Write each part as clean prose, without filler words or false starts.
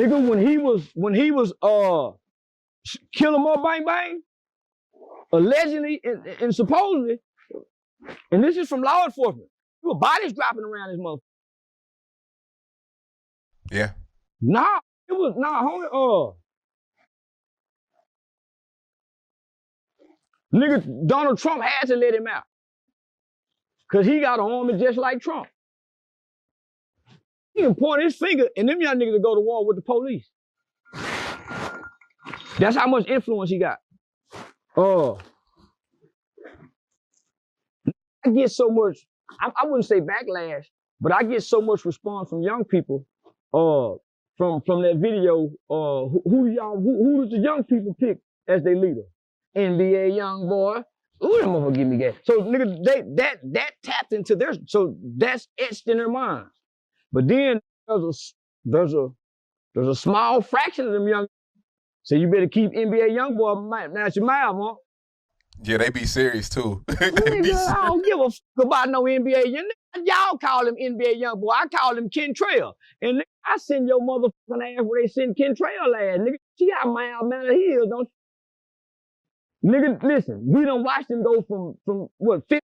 Nigga, when he was kill 'em up, bang bang, allegedly and supposedly, and this is from law enforcement, there were bodies dropping around this motherfucker. Yeah. Nah, it was homie. Nigga, Donald Trump had to let him out. Cause he got an army just like Trump. He can point his finger and them young niggas will go to war with the police. That's how much influence he got. I get so much, I wouldn't say backlash, but I get so much response from young people, from that video, who does the young people pick as their leader? NBA young boy. Ooh, them motherfuckers give me gas. So nigga, that tapped into their, so that's etched in their minds. But then there's a small fraction of them young. So you better keep NBA young boy out your mouth, huh? Yeah, they be serious too. Nigga, I don't give a fuck about no NBA young. Y'all call him NBA young boy. I call him Kentrell. And nigga, I send your motherfucking ass where they send Kentrell ass. Nigga, see how mile he is, don't you? Nigga, listen, we done watched him go from what, 50?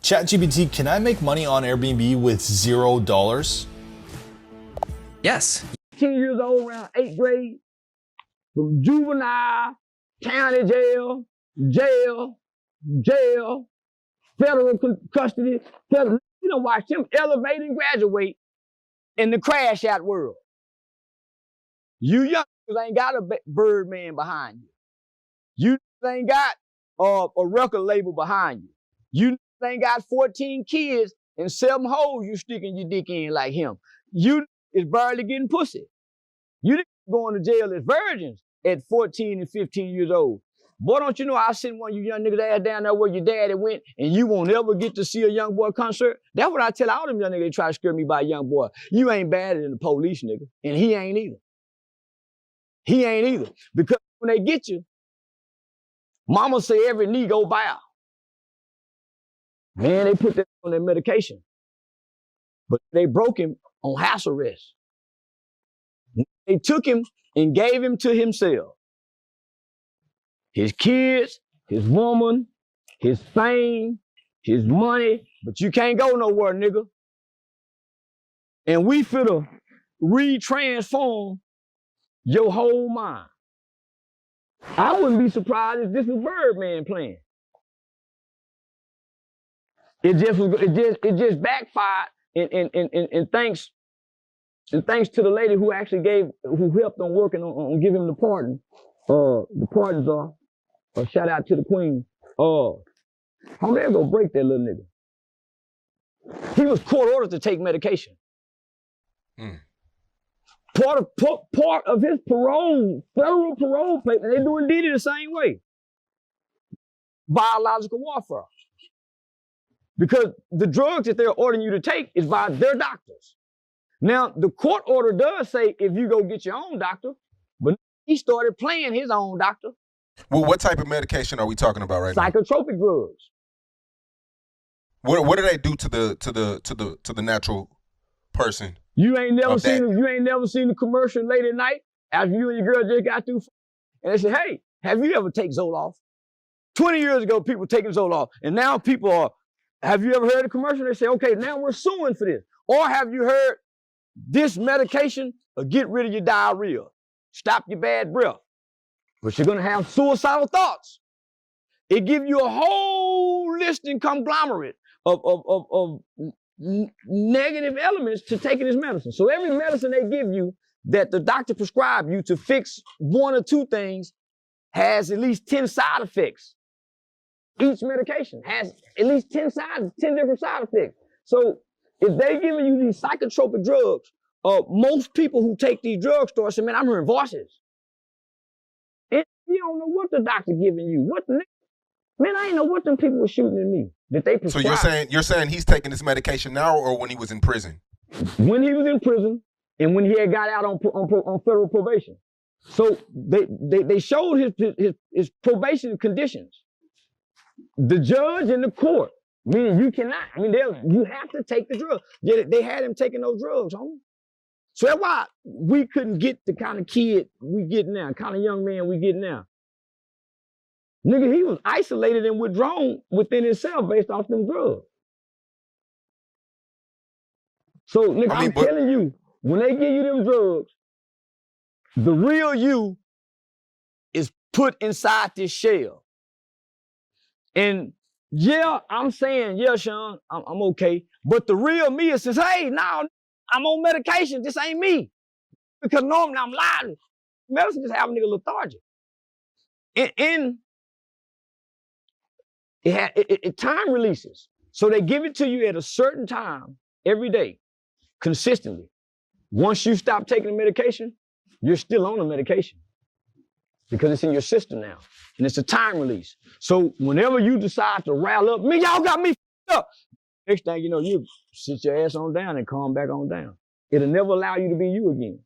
ChatGPT, can I make money on Airbnb with $0? Yes. 10 years old, around 8th grade, from juvenile, county jail, federal custody. You done watched him elevate and graduate in the crash out world. You young ain't got a Birdman behind you. You ain't got a record label behind you. You ain't got 14 kids and 7 holes you sticking your dick in like him. You is barely getting pussy. You didn't going to jail as virgins at 14 and 15 years old. Boy, don't you know I sent one of you young niggas ass down there where your daddy went and you won't ever get to see a young boy concert? That's what I tell all them young niggas that try to scare me by a young boy. You ain't badder than the police, nigga. And he ain't either. He ain't either. Because when they get you, mama say every knee go bow. Man, they put that on their medication. But they broke him on house arrest. They took him and gave him to himself. His kids, his woman, his fame, his money, but you can't go nowhere, nigga. And we finna re-transform your whole mind. I wouldn't be surprised if this was Birdman playing. It just backfired, and thanks to the lady who actually who helped on working on giving him the pardon. The pardons are a shout out to the queen. How they gonna break that little nigga? He was court ordered to take medication. Part of his parole, federal parole paper, they doing Diddy the same way. Biological warfare. Because the drugs that they're ordering you to take is by their doctors. Now, the court order does say if you go get your own doctor, but he started playing his own doctor. Well, what type of medication are we talking about right now? Psychotropic drugs. What do they do to the natural person? You ain't never seen the commercial late at night after you and your girl just got through, and they say, "Hey, have you ever taken Zoloft?" 20 years ago, people taking Zoloft, and now people are. Have you ever heard a commercial? They say, "Okay, now we're suing for this." Or have you heard this medication will get rid of your diarrhea, stop your bad breath, but you're gonna have suicidal thoughts. It gives you a whole list and conglomerate of negative elements to taking this medicine. So every medicine they give you that the doctor prescribed you to fix 1 or 2 things has at least 10 side effects. Each medication has at least 10 different side effects. So if they're giving you these psychotropic drugs, most people who take these drugs start saying, "Man, I'm hearing voices." And you don't know what the doctor giving you. Man, I ain't know what them people were shooting at me that they prescribed. So you're saying he's taking this medication now, or when he was in prison? When he was in prison, and when he had got out on federal probation. So they showed his probation conditions. The judge and the court, meaning you cannot. I mean, you have to take the drug. They had him taking those drugs, homie. So that's why we couldn't get the kind of kid we get now, kind of young man we get now. Nigga, he was isolated and withdrawn within himself based off them drugs. So, nigga, I'm telling you, when they give you them drugs, the real you is put inside this shell. And yeah, I'm saying, yeah, Sean, I'm okay. But the real me says, hey, now I'm on medication. This ain't me. Because normally I'm lying. Medicine just have a nigga lethargic. It time releases. So they give it to you at a certain time every day, consistently. Once you stop taking the medication, you're still on the medication because it's in your system now. And it's a time release. So whenever you decide to rile up, me, y'all got me f***ed up. Next thing you know, you sit your ass on down and calm back on down. It'll never allow you to be you again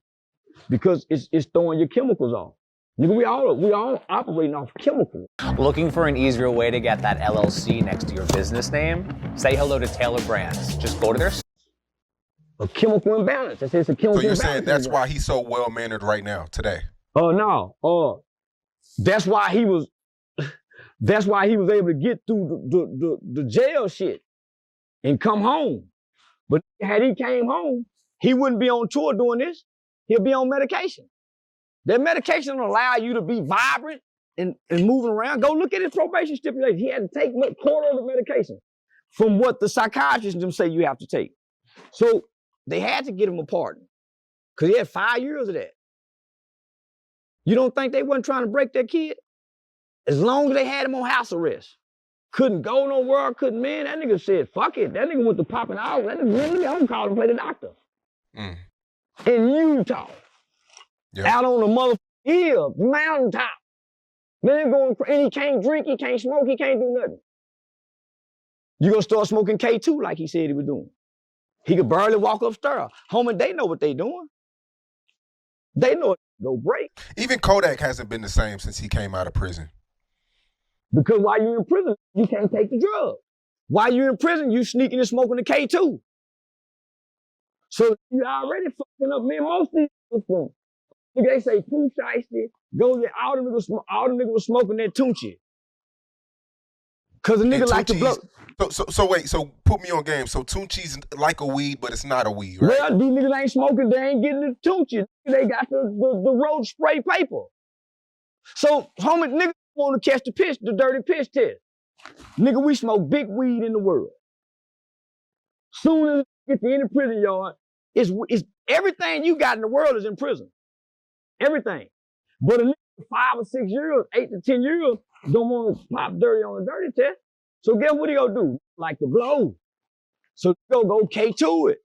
because it's throwing your chemicals off. Nigga, we all operating off chemicals. Looking for an easier way to get that LLC next to your business name? Say hello to Taylor Brands. Just go to their... A chemical imbalance. It's a chemical imbalance. So you're saying that's why he's so well-mannered right now, today? Oh, no. That's why he was able to get through the jail shit and come home. But had he came home, he wouldn't be on tour doing this. He'll be on medication. That medication will allow you to be vibrant and moving around. Go look at his probation stipulation. He had to take quarter of the medication from what the psychiatrists them say you have to take. So they had to get him a pardon because he had 5 years of that. You don't think they wasn't trying to break that kid? As long as they had him on house arrest. Couldn't go nowhere, couldn't, man. That nigga said, fuck it. That nigga went to popping out. That nigga, I'm calling to play the doctor. In Utah. Yep. Out on the motherfucking hill, mountaintop. Man, and he can't drink, he can't smoke, he can't do nothing. You gonna start smoking K2 like he said he was doing. He could barely walk upstairs. Homie, they know what they doing. They know it go break. Even Kodak hasn't been the same since he came out of prison. Because while you're in prison, you can't take the drug. While you're in prison, you sneaking and smoking the K2. So you already fucking up, man. Most of these people, they say too shiesty, go there, all the niggas was smoking that Tunchi. Cause the nigga like to blow. So wait, so put me on game. So Tunchi's like a weed, but it's not a weed, right? Well, these niggas ain't smoking, they ain't getting the Tunchi. They got the road spray paper. So homie, niggas want to catch the dirty piss test. Nigga, we smoke big weed in the world. Soon as you get to any prison yard, it's everything you got in the world is in prison. Everything. But a nigga 5 or 6 years, 8 to 10 years, don't want to pop dirty on a dirty test. So guess what he gonna do? Like to blow. So he go K2 it.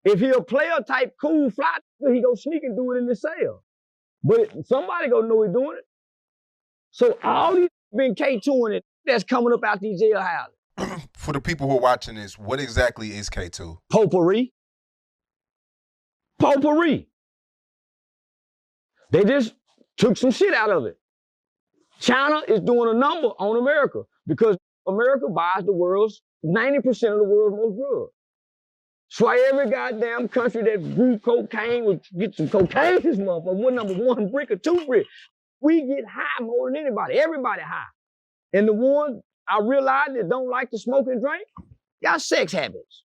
If he a player type cool fly, he go sneak and do it in the cell. But somebody gonna know he doing it. So all these been K2ing it that's coming up out these jailhouses. For the people who are watching this, what exactly is K2? Potpourri. Potpourri. They just took some shit out of it. China is doing a number on America because America buys the world's 90% of the world's most drugs. So why every goddamn country that grew cocaine would get some cocaine this motherfucker. What number 1 brick or 2 brick? We get high more than anybody. Everybody high. And the ones I realize that don't like to smoke and drink, got sex habits.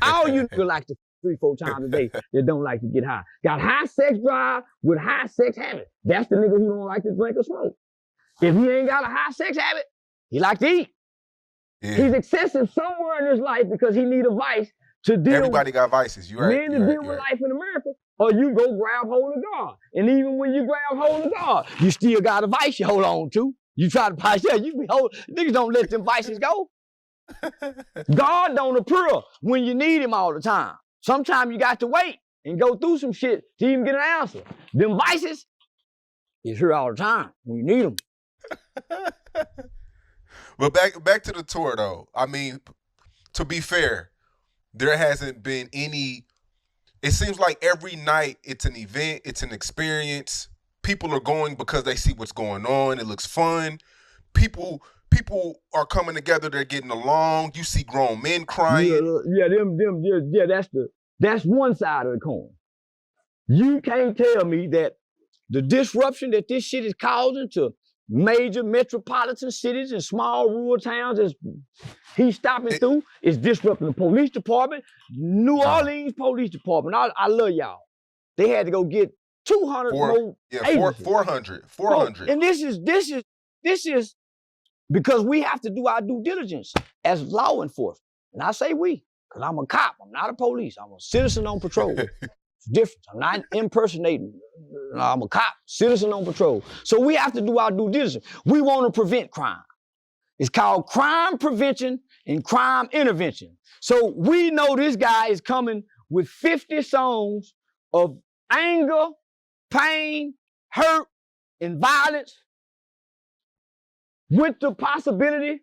All you niggas like to 3-4 times a day that don't like to get high. Got high sex drive with high sex habit. That's the nigga who don't like to drink or smoke. If he ain't got a high sex habit, he like to eat. Yeah. He's excessive somewhere in his life because he need a vice to deal Everybody got vices, you right. Men to deal with life in America, or you go grab hold of God. And even when you grab hold of God, you still got a vice you hold on to. You try to pass that, you be hold. Niggas don't let them vices go. God don't appear when you need him all the time. Sometimes you got to wait and go through some shit to even get an answer. Them vices is here all the time when you need them. But back to the tour though. I mean, to be fair, there hasn't been any. It seems like every night it's an event, it's an experience. People are going because they see what's going on. It looks fun. People are coming together. They're getting along. You see grown men crying. Yeah, that's That's one side of the coin. You can't tell me that the disruption that this shit is causing to major metropolitan cities and small rural towns as he's stopping through is disrupting the police department. New Orleans Police Department, I love y'all. They had to go get 200 more agencies. 400. And this is because we have to do our due diligence as law enforcement. And I say we, because I'm a cop. I'm not a police. I'm a citizen on patrol. It's different. I'm not impersonating. I'm a cop, citizen on patrol. So we have to do our due diligence. We want to prevent crime. It's called crime prevention and crime intervention. So we know this guy is coming with 50 songs of anger, pain, hurt, and violence with the possibility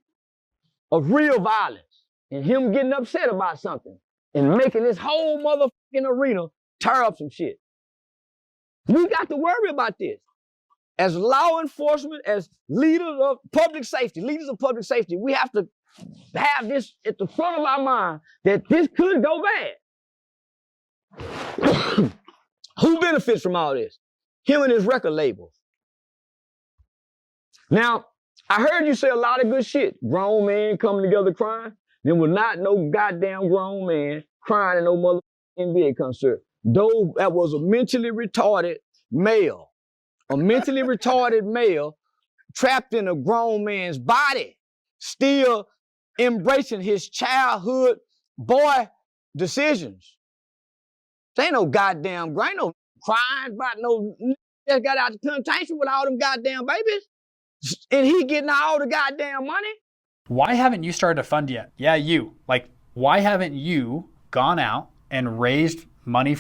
of real violence and him getting upset about something and making this whole motherfucking arena tear up some shit. We got to worry about this. As law enforcement, as leaders of public safety, we have to have this at the front of our mind that this could go bad. Who benefits from all this? Him and his record label. Now, I heard you say a lot of good shit. Grown man coming together crying. There was not no goddamn grown man crying in no motherfucking NBA concert. Though that was a mentally retarded male. A mentally retarded male trapped in a grown man's body, still embracing his childhood boy decisions. There ain't no goddamn, ain't no crying about no that got out the plantation with all them goddamn babies. And he getting all the goddamn money. Why haven't you started a fund yet? Yeah, you. Like, why haven't you gone out and raised money?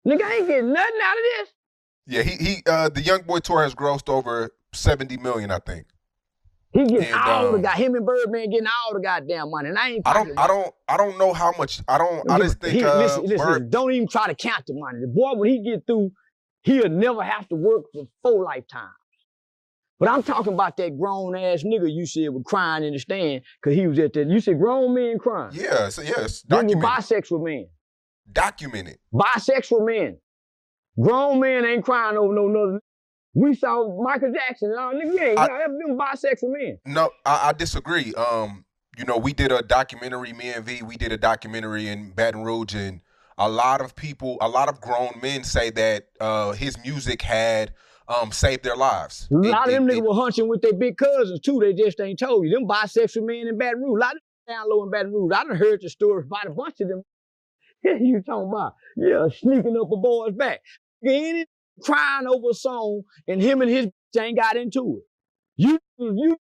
Nigga ain't getting nothing out of this. Yeah, the Young Boy tour has grossed over 70 million, I think. He getting all the him and Birdman getting all the goddamn money. And I don't know how much. I just think listen, don't even try to count the money. The boy, when he get through, he'll never have to work for 4 lifetimes. But I'm talking about that grown ass nigga you said was crying in the stand because he was at that. You said grown men crying. Yeah, yes. Then with bisexual men. Documented. Bisexual men. Grown men ain't crying over no. We saw Michael Jackson and all niggas ain't them bisexual men. No, I disagree. You know, we did a documentary, me and V, we did a documentary in Baton Rouge, and a lot of grown men say that his music had saved their lives. A lot of them niggas were hunching with their big cousins too. They just ain't told you. Them bisexual men in Baton Rouge. A lot of them down low in Baton Rouge. I done heard the story about a bunch of them. You talking about, sneaking up a boy's back. Any crying over a song and him and his bitch ain't got into it. You